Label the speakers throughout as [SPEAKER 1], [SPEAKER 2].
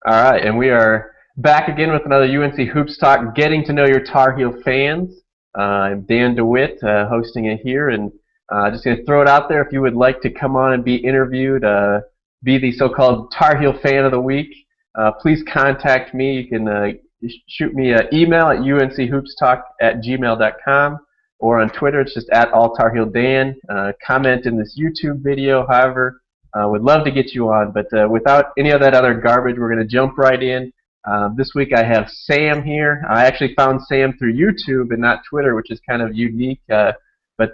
[SPEAKER 1] All right, and we are back again with another UNC Hoops Talk, getting to know your Tar Heel fans. I'm Dan DeWitt, hosting it here, and just going to throw it out there. If you would like to come on and be interviewed, be the so-called Tar Heel Fan of the Week, please contact me. You can shoot me an email at unchoopstalk@gmail.com, or on Twitter, it's just at alltarheeldan. Comment in this YouTube video, however. Would love to get you on, but without any of that other garbage, we're going to jump right in. This week I have Sam here. I actually found Sam through YouTube and not Twitter, which is kind of unique, but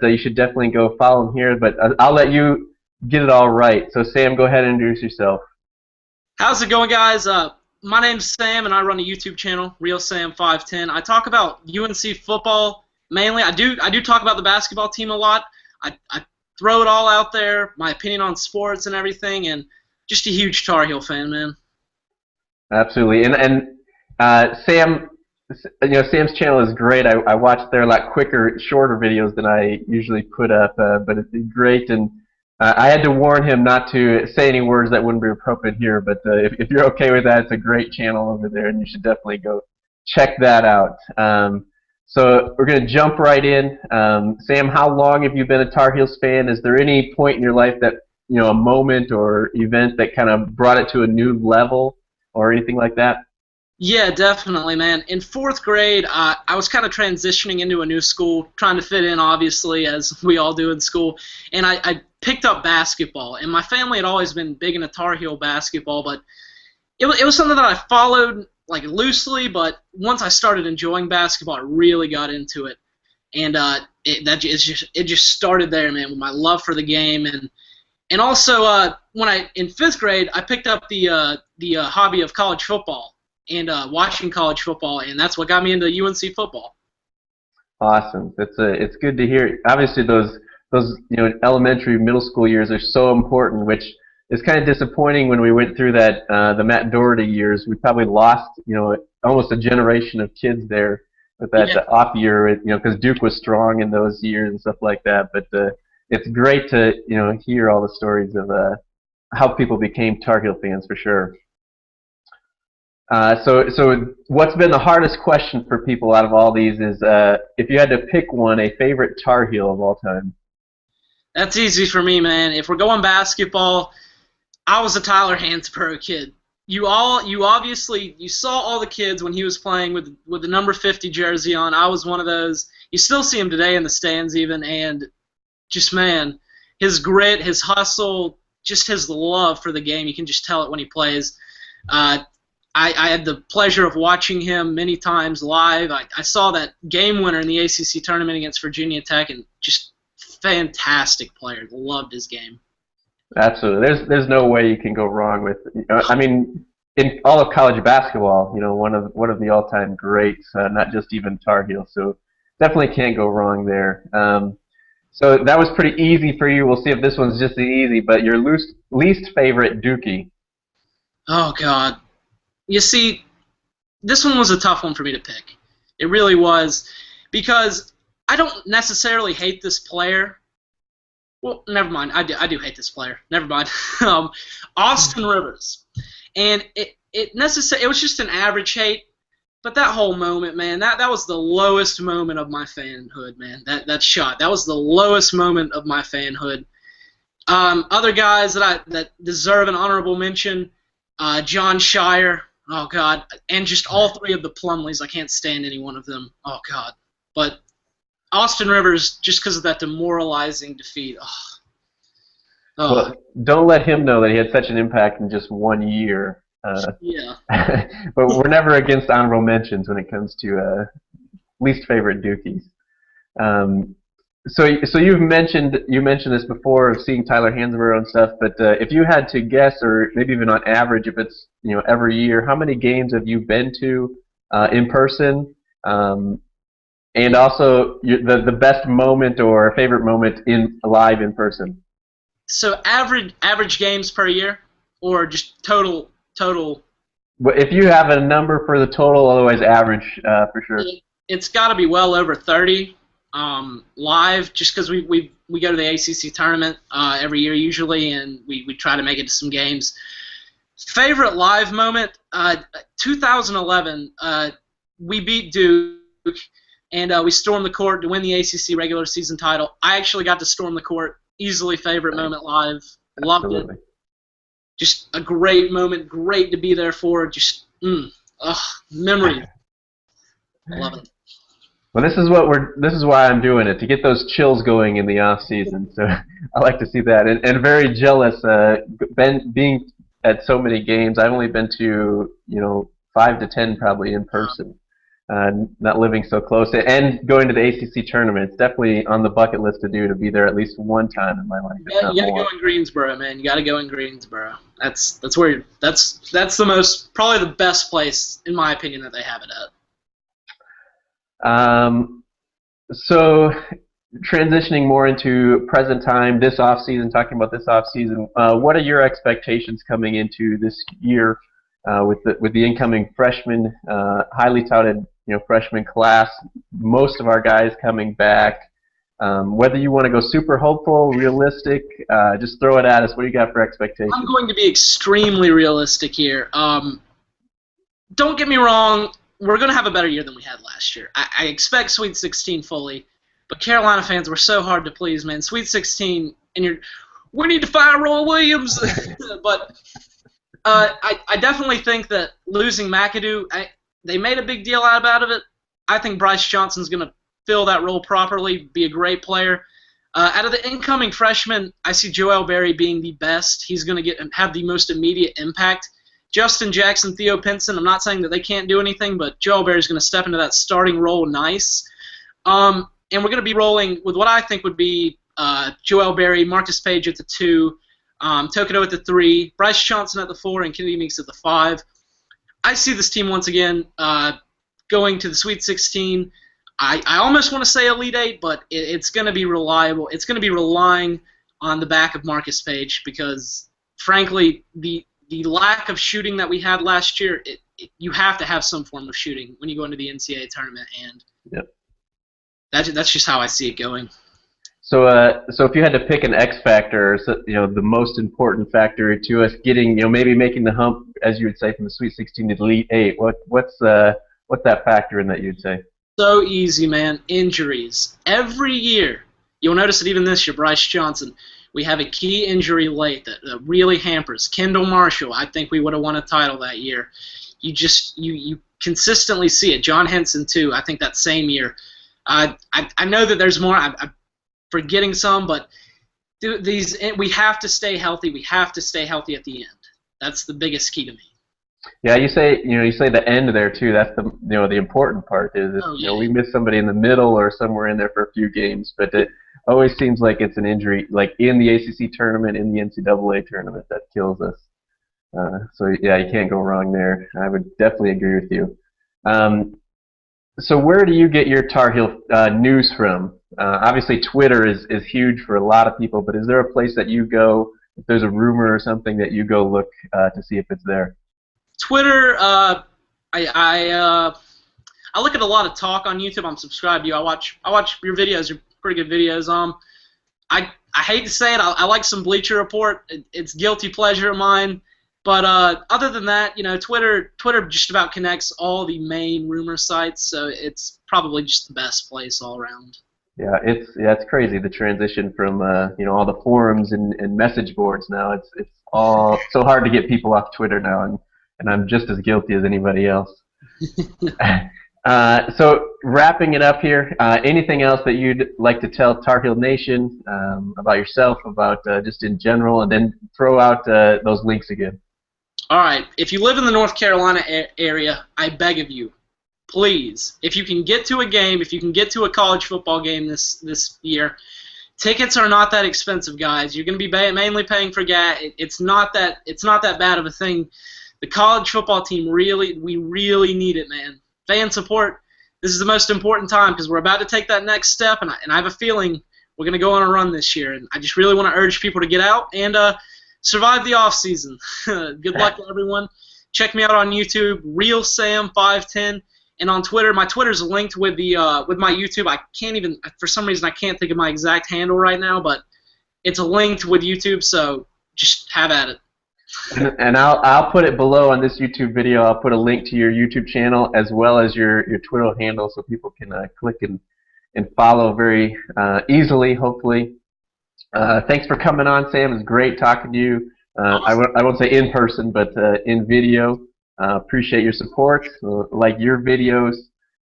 [SPEAKER 1] you should definitely go follow him here. But I'll let you get it all right. So Sam, go ahead and introduce yourself.
[SPEAKER 2] How's it going, guys? My name's Sam, and I run a YouTube channel, RealSam510. I talk about UNC football mainly. I do talk about the basketball team a lot. I throw it all out there, my opinion on sports and everything, and just a huge Tar Heel fan, man.
[SPEAKER 1] Absolutely, and Sam, Sam's channel is great. I watch there a lot quicker, shorter videos than I usually put up, but it's great. And I had to warn him not to say any words that wouldn't be appropriate here. But if you're okay with that, it's a great channel over there, and you should definitely go check that out. So we're going to jump right in. Sam, how long have you been a Tar Heels fan? Is there any point in your life that, a moment or event that kind of brought it to a new level or anything like that?
[SPEAKER 2] Yeah, definitely, man. In fourth grade, I was kind of transitioning into a new school, trying to fit in, obviously, as we all do in school. And I picked up basketball. And my family had always been big into Tar Heel basketball, but it was something that I followed like loosely, but once I started enjoying basketball, I really got into it, and it just started there, man, with my love for the game, and also when in fifth grade, I picked up the hobby of college football and watching college football, and that's what got me into UNC football.
[SPEAKER 1] Awesome, it's good to hear. Obviously, those elementary, middle school years are so important, which it's kind of disappointing when we went through that the Matt Doherty years. We probably lost, almost a generation of kids there with that off year, because Duke was strong in those years and stuff like that. But it's great to, hear all the stories of how people became Tar Heel fans for sure. So what's been the hardest question for people out of all these is if you had to pick one, a favorite Tar Heel of all time?
[SPEAKER 2] That's easy for me, man. If we're going basketball, I was a Tyler Hansbrough kid. You obviously saw all the kids when he was playing with the number 50 jersey on. I was one of those. You still see him today in the stands even, and just, man, his grit, his hustle, just his love for the game. You can just tell it when he plays. I had the pleasure of watching him many times live. I saw that game winner in the ACC tournament against Virginia Tech, and just fantastic player. Loved his game.
[SPEAKER 1] Absolutely. There's no way you can go wrong with. I mean, in all of college basketball, one of the all-time greats, not just even Tar Heel. So definitely can't go wrong there. So that was pretty easy for you. We'll see if this one's just as easy. But your least favorite Dookie?
[SPEAKER 2] Oh God, you see, this one was a tough one for me to pick. It really was, because I don't necessarily hate this player. Well, never mind. I do hate this player. Never mind. Austin Rivers, and it was just an average hate, but that whole moment, man, that was the lowest moment of my fanhood, man. That shot, that was the lowest moment of my fanhood. Other guys that deserve an honorable mention, John Shire. Oh God, and just all three of the Plumleys. I can't stand any one of them. Oh God, but Austin Rivers, just because of that demoralizing defeat. Oh.
[SPEAKER 1] Well, don't let him know that he had such an impact in just 1 year.
[SPEAKER 2] Yeah.
[SPEAKER 1] But we're never against honorable mentions when it comes to least favorite Dookies. So you mentioned this before of seeing Tyler Hansbrough and stuff. But if you had to guess, or maybe even on average, if it's every year, how many games have you been to in person? And also the best moment or favorite moment live in person.
[SPEAKER 2] So average games per year, or just total?
[SPEAKER 1] Well, if you have a number for the total, otherwise average for sure.
[SPEAKER 2] It's got to be well over 30 live, just because we go to the ACC tournament every year usually, and we try to make it to some games. Favorite live moment, 2011, we beat Duke, and we stormed the court to win the ACC regular season title. I actually got to storm the court. Easily favorite moment live. Loved
[SPEAKER 1] Absolutely.
[SPEAKER 2] it. Just a great moment. Great to be there for. Just, memories. I love it.
[SPEAKER 1] Well, this is why I'm doing it, to get those chills going in the off season. So I like to see that, and very jealous. Being at so many games, I've only been to 5 to 10 probably in person. Not living so close, and going to the ACC tournament. It's definitely on the bucket list to do, to be there at least one time in my life.
[SPEAKER 2] Yeah, you gotta go in Greensboro, man. You gotta go in Greensboro. That's the most, probably the best place in my opinion that they have it at.
[SPEAKER 1] So transitioning more into present time, this off season, talking about this off season, what are your expectations coming into this year with the incoming freshman, highly touted freshman class? Most of our guys coming back. Whether you want to go super hopeful, realistic, just throw it at us. What do you got for expectations?
[SPEAKER 2] I'm going to be extremely realistic here. Don't get me wrong. We're going to have a better year than we had last year. I expect Sweet 16 fully, but Carolina fans were so hard to please, man. Sweet 16, and we need to fire Roy Williams. But I definitely think that losing McAdoo, they made a big deal out of it. I think Bryce Johnson's going to fill that role properly, be a great player. Out of the incoming freshmen, I see Joel Berry being the best. He's going to have the most immediate impact. Justin Jackson, Theo Pinson, I'm not saying that they can't do anything, but Joel Berry's going to step into that starting role nice. And we're going to be rolling with what I think would be Joel Berry, Marcus Page at the 2, Tokido at the 3, Bryce Johnson at the 4, and Kennedy Meeks at the 5. I see this team once again going to the Sweet 16. I almost want to say Elite 8, but it's going to be reliable. It's going to be relying on the back of Marcus Page because, frankly, the lack of shooting that we had last year, you have to have some form of shooting when you go into the NCAA tournament, and that's just how I see it going.
[SPEAKER 1] So if you had to pick an X factor, the most important factor to us getting, maybe making the hump, as you would say, from the Sweet 16 to the Elite 8, what's that factor in that you'd say?
[SPEAKER 2] So easy, man. Injuries. Every year, you'll notice it even this year, Bryce Johnson. We have a key injury late that really hampers. Kendall Marshall, I think we would have won a title that year. You consistently see it. John Henson, too, I think that same year. I know that there's more. I'm forgetting some, but we have to stay healthy. We have to stay healthy at the end. That's the biggest key to me.
[SPEAKER 1] Yeah, you say the end there too. That's the important part is we miss somebody in the middle or somewhere in there for a few games, but it always seems like it's an injury, like in the ACC tournament, in the NCAA tournament, that kills us. So yeah, you can't go wrong there. I would definitely agree with you. So where do you get your Tar Heel news from? Obviously, Twitter is huge for a lot of people, but is there a place that you go if there's a rumor or something that you go look to see if it's there?
[SPEAKER 2] Twitter, I look at a lot of talk on YouTube. I'm subscribed to you. I watch your videos. You're pretty good videos. I hate to say it. I like some Bleacher Report. It's guilty pleasure of mine. But other than that, Twitter just about connects all the main rumor sites. So it's probably just the best place all around.
[SPEAKER 1] Yeah, it's crazy, the transition from all the forums and message boards now. It's all so hard to get people off Twitter now, and I'm just as guilty as anybody else. So wrapping it up here, anything else that you'd like to tell Tar Heel Nation about yourself, about just in general, and then throw out those links again.
[SPEAKER 2] All right, if you live in the North Carolina area, I beg of you, please, if you can get to a game, if you can get to a college football game this year, tickets are not that expensive, guys. You're going to be mainly paying for gas. It's not that bad of a thing. The college football team we really need it, man. Fan support. This is the most important time because we're about to take that next step, and I have a feeling we're going to go on a run this year. And I just really want to urge people to get out and survive the off season. Good luck to everyone. Check me out on YouTube, RealSam510, and on Twitter. My Twitter's linked with my YouTube. I can't even, for some reason, I can't think of my exact handle right now, but it's linked with YouTube. So just have at it.
[SPEAKER 1] And I'll put it below on this YouTube video. I'll put a link to your YouTube channel as well as your Twitter handle so people can click and follow very easily, hopefully. Thanks for coming on, Sam. It's great talking to you.
[SPEAKER 2] Awesome.
[SPEAKER 1] I won't say in person, but in video. Appreciate your support, like your videos.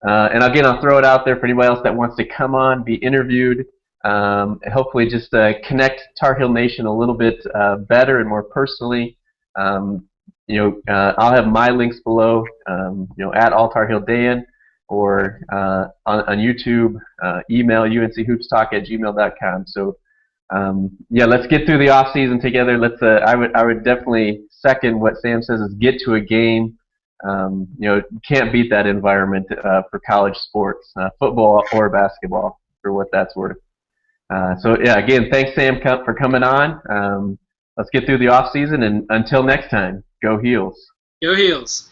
[SPEAKER 1] And again, I'll throw it out there for anybody else that wants to come on, be interviewed, hopefully just connect Tar Heel Nation a little bit better and more personally. I'll have my links below, at All Tar Heel Dan, or on YouTube, email unchoopstalk@gmail.com. So yeah, let's get through the off season together. I would definitely second what Sam says is get to a game. You can't beat that environment for college sports, football or basketball, for what that's worth. So yeah, again, thanks Sam for coming on. Let's get through the off season, and until next time, go Heels.
[SPEAKER 2] Go Heels.